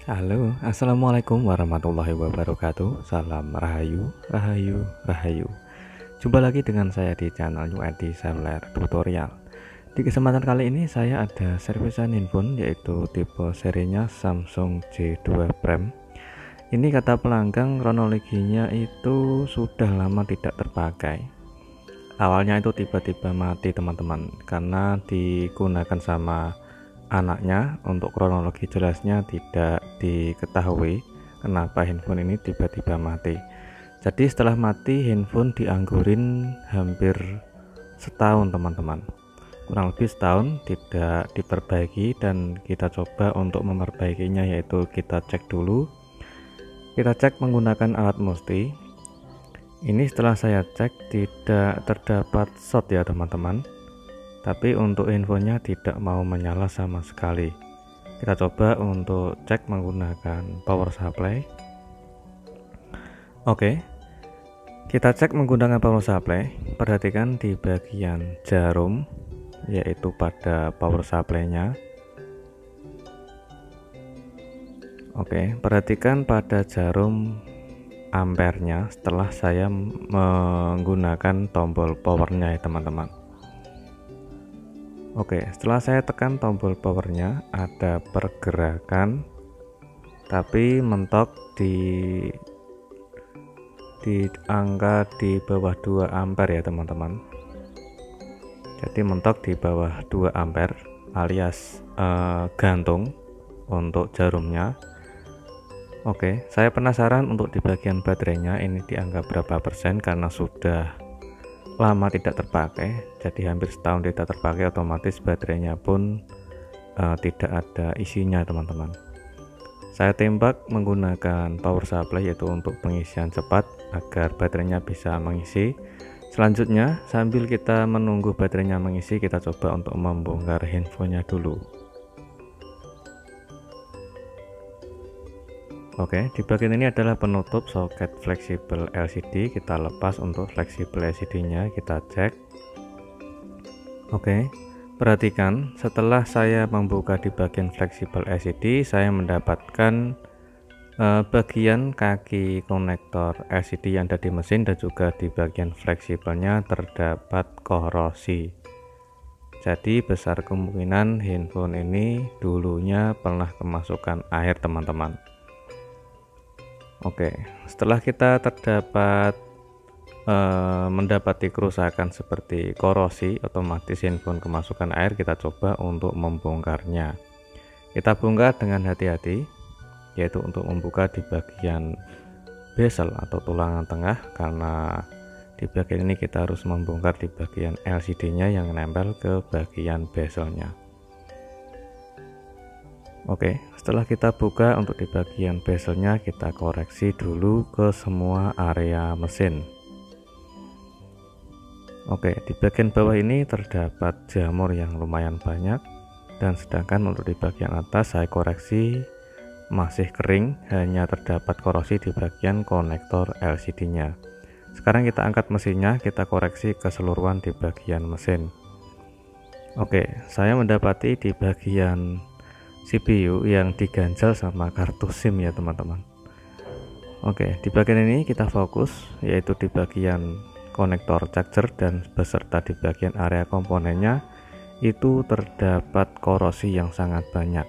Halo, assalamualaikum warahmatullahi wabarakatuh. Salam rahayu, rahayu, rahayu. Jumpa lagi dengan saya di channel UID Seluler Tutorial. Di kesempatan kali ini saya ada servisan handphone yaitu tipe serinya Samsung J2 Prime. Ini kata pelanggan kronologinya itu sudah lama tidak terpakai. Awalnya itu tiba-tiba mati teman-teman karena digunakan sama anaknya. Untuk kronologi jelasnya tidak diketahui kenapa handphone ini tiba-tiba mati. Jadi setelah mati handphone dianggurin hampir setahun teman-teman, kurang lebih setahun tidak diperbaiki, dan kita coba untuk memperbaikinya yaitu kita cek menggunakan alat multi. Ini setelah saya cek tidak terdapat short ya teman-teman, tapi untuk infonya tidak mau menyala sama sekali. Kita coba untuk cek menggunakan power supply. Oke, kita cek menggunakan power supply. Perhatikan di bagian jarum yaitu pada power supply-nya. Oke, perhatikan pada jarum ampernya setelah saya menggunakan tombol powernya ya teman-teman. Oke, setelah saya tekan tombol powernya ada pergerakan tapi mentok di angka di bawah 2 ampere ya teman-teman. Jadi mentok di bawah 2 ampere alias gantung untuk jarumnya. Oke, saya penasaran untuk di bagian baterainya ini di angka berapa persen, karena sudah lama tidak terpakai, jadi hampir setahun tidak terpakai, otomatis baterainya pun tidak ada isinya teman-teman. Saya tembak menggunakan power supply yaitu untuk pengisian cepat agar baterainya bisa mengisi. Selanjutnya sambil kita menunggu baterainya mengisi, kita coba untuk membongkar handphonenya dulu. Oke, di bagian ini adalah penutup soket fleksibel LCD. Kita lepas untuk fleksibel LCD-nya, kita cek. Oke, perhatikan setelah saya membuka di bagian fleksibel LCD, saya mendapatkan bagian kaki konektor LCD yang ada di mesin dan juga di bagian fleksibelnya terdapat korosi. Jadi besar kemungkinan handphone ini dulunya pernah kemasukan air teman-teman. Oke, setelah kita mendapati kerusakan seperti korosi, otomatis handphone kemasukan air, kita coba untuk membongkarnya. Kita bongkar dengan hati-hati, yaitu untuk membuka di bagian bezel atau tulangan tengah, karena di bagian ini kita harus membongkar di bagian LCD-nya yang nempel ke bagian bezelnya. Oke, setelah kita buka untuk di bagian bezelnya, kita koreksi dulu ke semua area mesin. Oke, di bagian bawah ini terdapat jamur yang lumayan banyak, dan sedangkan untuk di bagian atas saya koreksi masih kering, hanya terdapat korosi di bagian konektor LCD-nya. Sekarang kita angkat mesinnya, kita koreksi keseluruhan di bagian mesin. Oke, saya mendapati di bagian CPU yang diganjal sama kartu SIM ya teman-teman. Oke, di bagian ini kita fokus yaitu di bagian konektor charger dan beserta di bagian area komponennya itu terdapat korosi yang sangat banyak.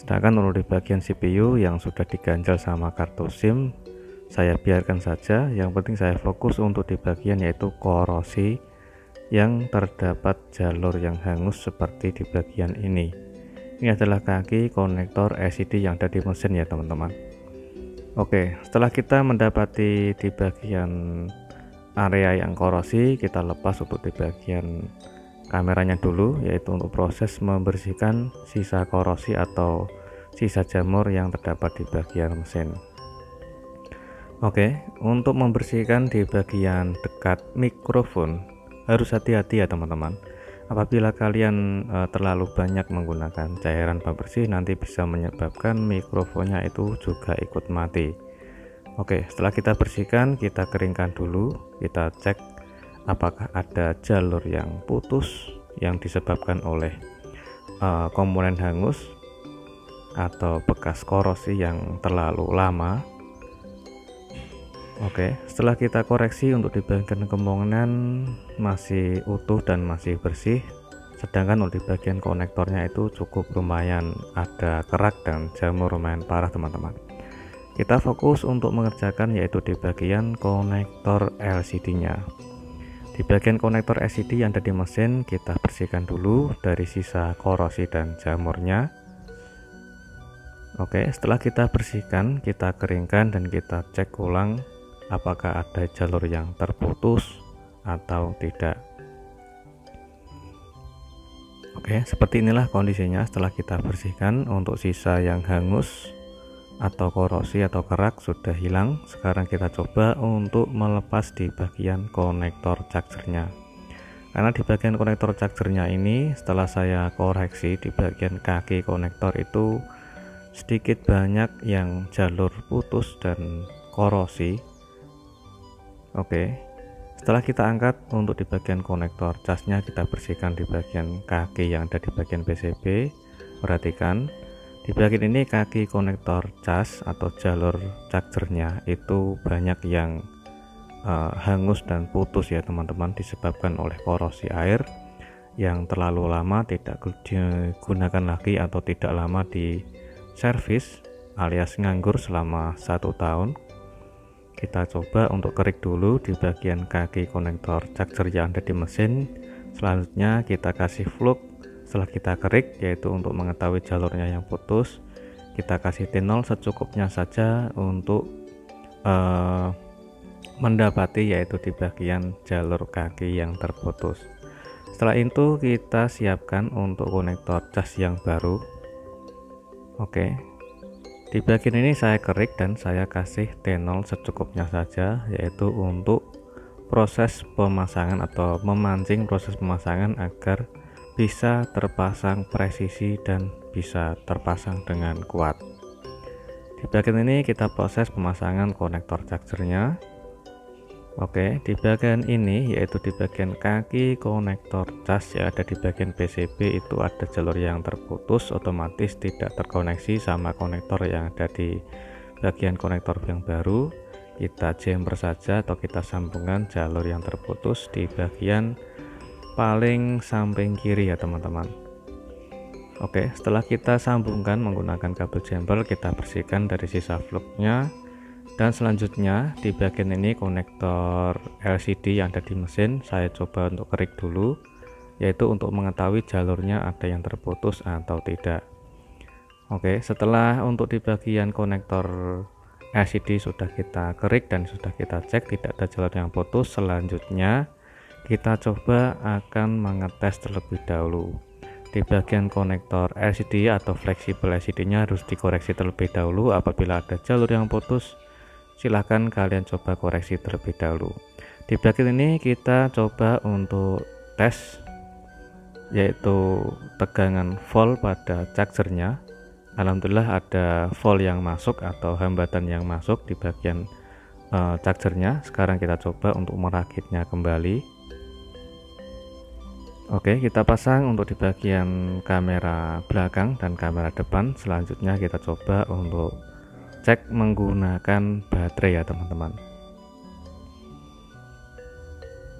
Sedangkan untuk di bagian CPU yang sudah diganjal sama kartu SIM saya biarkan saja, yang penting saya fokus untuk di bagian yaitu korosi yang terdapat jalur yang hangus seperti di bagian ini. Ini adalah kaki konektor LCD yang ada di mesin ya teman-teman. Oke, setelah kita mendapati di bagian area yang korosi, kita lepas untuk di bagian kameranya dulu, yaitu untuk proses membersihkan sisa korosi atau sisa jamur yang terdapat di bagian mesin. Oke, untuk membersihkan di bagian dekat mikrofon harus hati-hati ya teman-teman. Apabila kalian terlalu banyak menggunakan cairan pembersih, nanti bisa menyebabkan mikrofonnya itu juga ikut mati. Oke, setelah kita bersihkan, kita keringkan dulu, kita cek apakah ada jalur yang putus yang disebabkan oleh komponen hangus. atau bekas korosi yang terlalu lama. Oke, setelah kita koreksi untuk di bagian komponen masih utuh dan masih bersih, sedangkan untuk di bagian konektornya itu cukup lumayan ada kerak dan jamur lumayan parah teman-teman. Kita fokus untuk mengerjakan yaitu di bagian konektor LCD-nya. Di bagian konektor LCD yang ada di mesin kita bersihkan dulu dari sisa korosi dan jamurnya. Oke, setelah kita bersihkan, kita keringkan dan kita cek ulang apakah ada jalur yang terputus atau tidak. Oke, seperti inilah kondisinya setelah kita bersihkan. Untuk sisa yang hangus atau korosi atau kerak sudah hilang. Sekarang kita coba untuk melepas di bagian konektor chargernya. Karena di bagian konektor chargernya ini setelah saya koreksi di bagian kaki konektor itu sedikit banyak yang jalur putus dan korosi. Oke, setelah kita angkat untuk di bagian konektor casnya, kita bersihkan di bagian kaki yang ada di bagian PCB. Perhatikan di bagian ini kaki konektor cas atau jalur chargernya itu banyak yang hangus dan putus ya teman-teman, disebabkan oleh korosi air yang terlalu lama tidak digunakan lagi atau tidak lama di servis alias nganggur selama 1 tahun. Kita coba untuk kerik dulu di bagian kaki konektor charger yang ada di mesin. Selanjutnya kita kasih flux setelah kita kerik, yaitu untuk mengetahui jalurnya yang putus. Kita kasih T0 secukupnya saja untuk mendapati yaitu di bagian jalur kaki yang terputus. Setelah itu kita siapkan untuk konektor cas yang baru. Oke, di bagian ini saya kerik dan saya kasih T0 secukupnya saja, yaitu untuk proses pemasangan atau memancing proses pemasangan agar bisa terpasang presisi dan bisa terpasang dengan kuat. Di bagian ini kita proses pemasangan konektor chargernya. Oke, di bagian ini yaitu di bagian kaki konektor cas yang ada di bagian PCB itu ada jalur yang terputus, otomatis tidak terkoneksi sama konektor yang ada di bagian konektor yang baru. Kita jumper saja atau kita sambungkan jalur yang terputus di bagian paling samping kiri ya teman-teman. Oke, setelah kita sambungkan menggunakan kabel jumper, kita bersihkan dari sisa fluxnya. Dan selanjutnya di bagian ini konektor LCD yang ada di mesin saya coba untuk kerik dulu, yaitu untuk mengetahui jalurnya ada yang terputus atau tidak. Oke, setelah untuk di bagian konektor LCD sudah kita kerik dan sudah kita cek tidak ada jalur yang putus, selanjutnya kita coba akan mengetes terlebih dahulu. Di bagian konektor LCD atau fleksibel LCD nya harus dikoreksi terlebih dahulu. Apabila ada jalur yang putus, silahkan kalian coba koreksi terlebih dahulu. Di bagian ini kita coba untuk tes yaitu tegangan volt pada chargernya. Alhamdulillah ada volt yang masuk atau hambatan yang masuk di bagian chargernya. Sekarang kita coba untuk merakitnya kembali. Oke, kita pasang untuk di bagian kamera belakang dan kamera depan. Selanjutnya kita coba untuk cek menggunakan baterai ya teman-teman.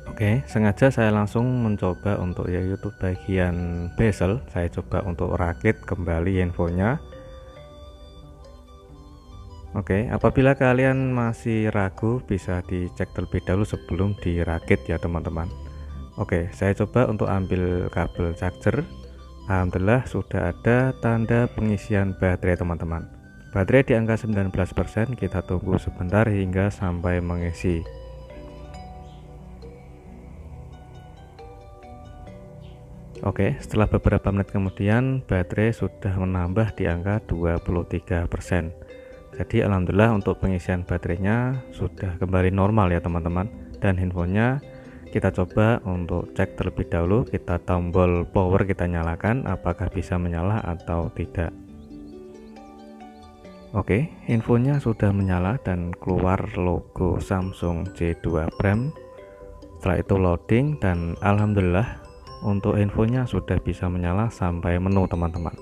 Oke, sengaja saya langsung mencoba untuk yaitu bagian bezel, saya coba untuk rakit kembali infonya. Oke, apabila kalian masih ragu bisa dicek terlebih dahulu sebelum dirakit ya teman-teman. Oke, saya coba untuk ambil kabel charger. Alhamdulillah sudah ada tanda pengisian baterai teman-teman. Baterai di angka 19%, kita tunggu sebentar hingga sampai mengisi. Oke, setelah beberapa menit kemudian baterai sudah menambah di angka 23%. Jadi alhamdulillah untuk pengisian baterainya sudah kembali normal ya teman-teman. Dan handphonenya kita coba untuk cek terlebih dahulu, kita tombol power kita nyalakan apakah bisa menyala atau tidak. Oke, infonya sudah menyala dan keluar logo Samsung J2 Prime. Setelah itu loading dan alhamdulillah untuk infonya sudah bisa menyala sampai menu teman-teman.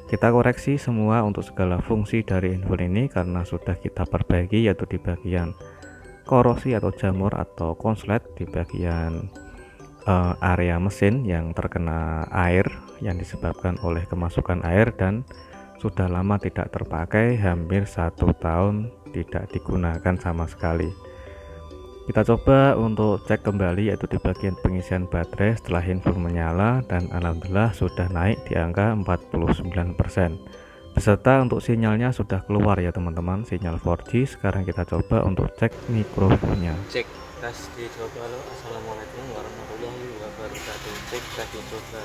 Kita koreksi semua untuk segala fungsi dari handphone ini karena sudah kita perbaiki, yaitu di bagian korosi atau jamur atau konslet, di bagian area mesin yang terkena air yang disebabkan oleh kemasukan air dan sudah lama tidak terpakai, hampir 1 tahun tidak digunakan sama sekali. Kita coba untuk cek kembali, yaitu di bagian pengisian baterai setelah handphone menyala, dan alhamdulillah sudah naik di angka 49%. Beserta untuk sinyalnya sudah keluar ya teman-teman, sinyal 4G. Sekarang kita coba untuk cek mikrofonnya. Cek tes dicoba lo. Assalamualaikum warahmatullahi wabarakatuh. Cek tes dicoba.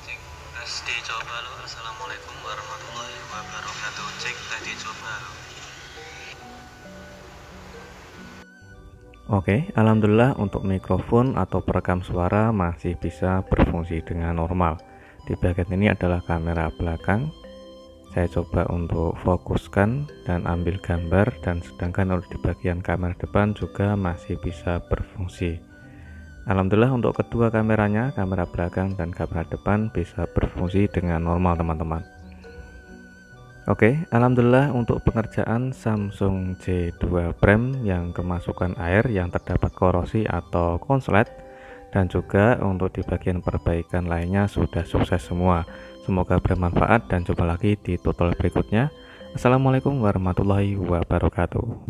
Cek tes dicoba lo. Assalamualaikum warahmatullahi wabarakatuh. Cek tes dicoba lo. Oke, alhamdulillah untuk mikrofon atau perekam suara masih bisa berfungsi dengan normal. Di bagian ini adalah kamera belakang. Saya coba untuk fokuskan dan ambil gambar, dan sedangkan di bagian kamera depan juga masih bisa berfungsi. Alhamdulillah untuk kedua kameranya, kamera belakang dan kamera depan, bisa berfungsi dengan normal teman-teman. Oke, alhamdulillah untuk pengerjaan Samsung J2 Prime yang kemasukan air yang terdapat korosi atau konslet, dan juga untuk di bagian perbaikan lainnya sudah sukses semua. Semoga bermanfaat dan jumpa lagi di tutorial berikutnya. Assalamualaikum warahmatullahi wabarakatuh.